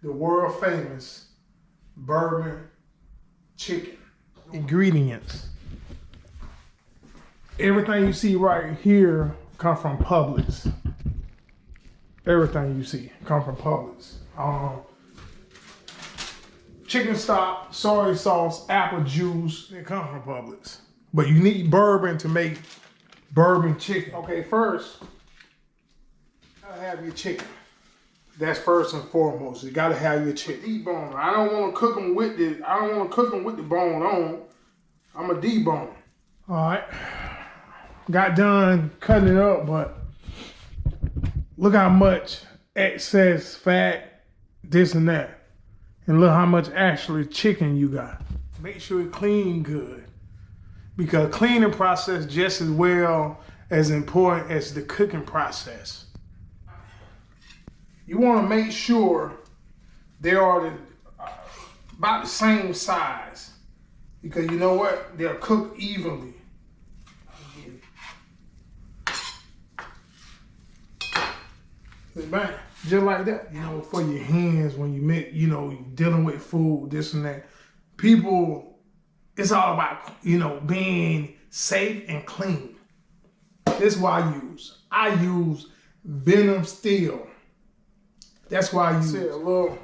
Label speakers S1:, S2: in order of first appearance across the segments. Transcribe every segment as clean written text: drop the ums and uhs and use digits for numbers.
S1: the world famous bourbon chicken. Ingredients. Everything you see right here come from Publix. Everything you see come from Publix. Chicken stock, soy sauce, apple juice, they come from Publix. But you need bourbon to make bourbon chicken. Okay, first, you gotta have your chicken. That's first and foremost. You gotta have your chicken. Debone. I don't want to cook them with the. I don't want to cook them with the bone on. I'm a debone. All right. Got done cutting it up, but look how much excess fat, this and that, and look how much actually chicken you got. Make sure it clean good, because cleaning process just as well as important as the cooking process. You want to make sure they are about the same size, because you know what? They'll cook evenly. Bang, just like that. You know, for your hands when you make, you know, you're dealing with food, this and that. People, it's all about, you know, being safe and clean. This is what I use Venom Steel. That's why I use a little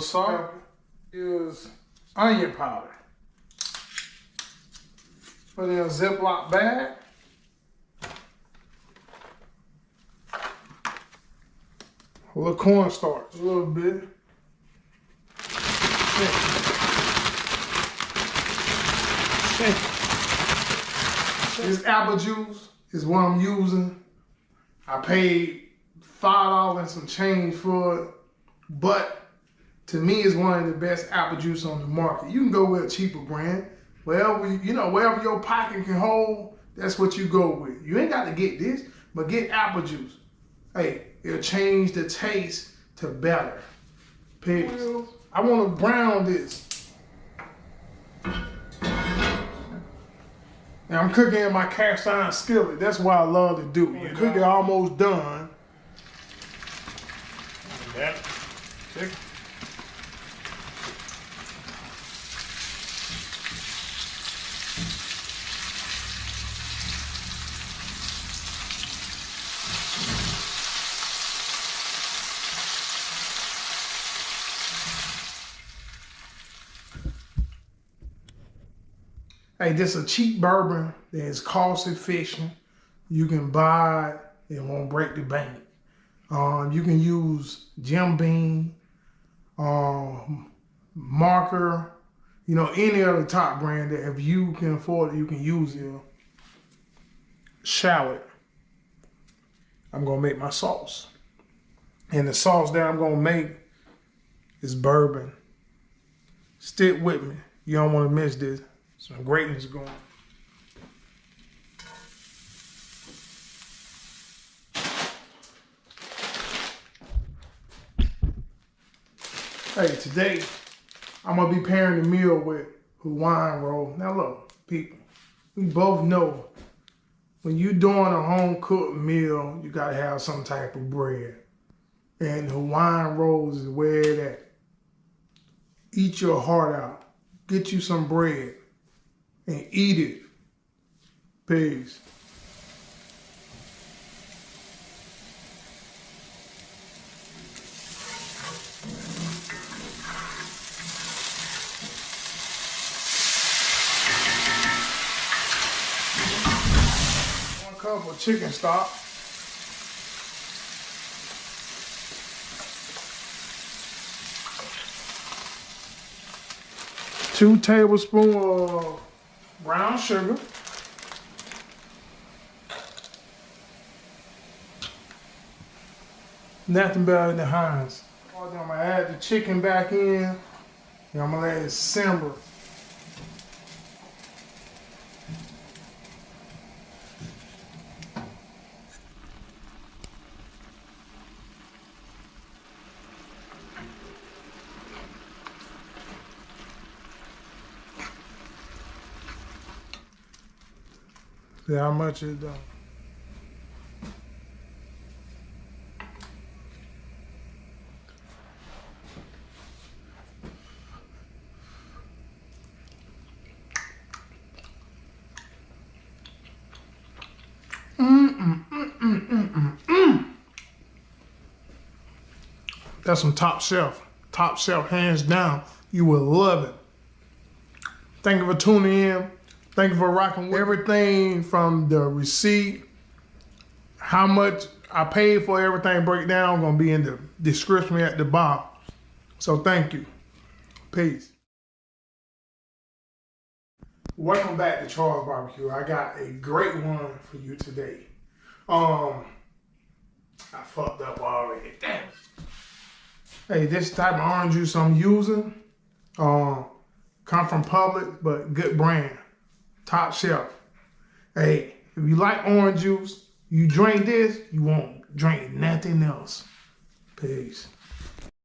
S1: salt. Use onion powder. Put in a Ziploc bag. A little cornstarch, a little bit. This apple juice is what I'm using. I paid $5 and some change for it, but to me, it's one of the best apple juice on the market. You can go with a cheaper brand. Wherever your pocket can hold, that's what you go with. You ain't got to get this, but get apple juice. Hey, it'll change the taste to better. Pigs. I want to brown this. Now I'm cooking in my cast iron skillet. That's what I love to do. When you cook it almost done. That. Chicken. Hey, this is a cheap bourbon that is cost efficient. You can buy it, it won't break the bank. You can use Jim Beam, Marker, you know, any other top brand that if you can afford it, you can use it. Shallot. I'm gonna make my sauce. And the sauce that I'm gonna make is bourbon. Stick with me. You don't wanna miss this. Some greatness going. Hey, today I'm gonna be pairing the meal with Hawaiian roll. Now look, people, we both know when you're doing a home cooked meal, you gotta have some type of bread. And Hawaiian rolls is where it at. Eat your heart out. Get you some bread and eat it. Peace. One cup of chicken stock. Two tablespoons of brown sugar. Nothing better than Hinz. I'm gonna add the chicken back in, and I'm gonna let it simmer. See how much it's done. That's some top shelf. Top shelf, hands down. You will love it. Thank you for tuning in. Thank you for rocking with everything from the receipt, how much I paid for everything breakdown gonna be in the description at the bottom. So thank you. Peace. Welcome back to Charles Barbecue. I got a great one for you today. I fucked up already. Damn. Hey, this type of orange juice I'm using, come from Publix, but good brand, top shelf. Hey, if you like orange juice, you drink this, you won't drink nothing else. Peace.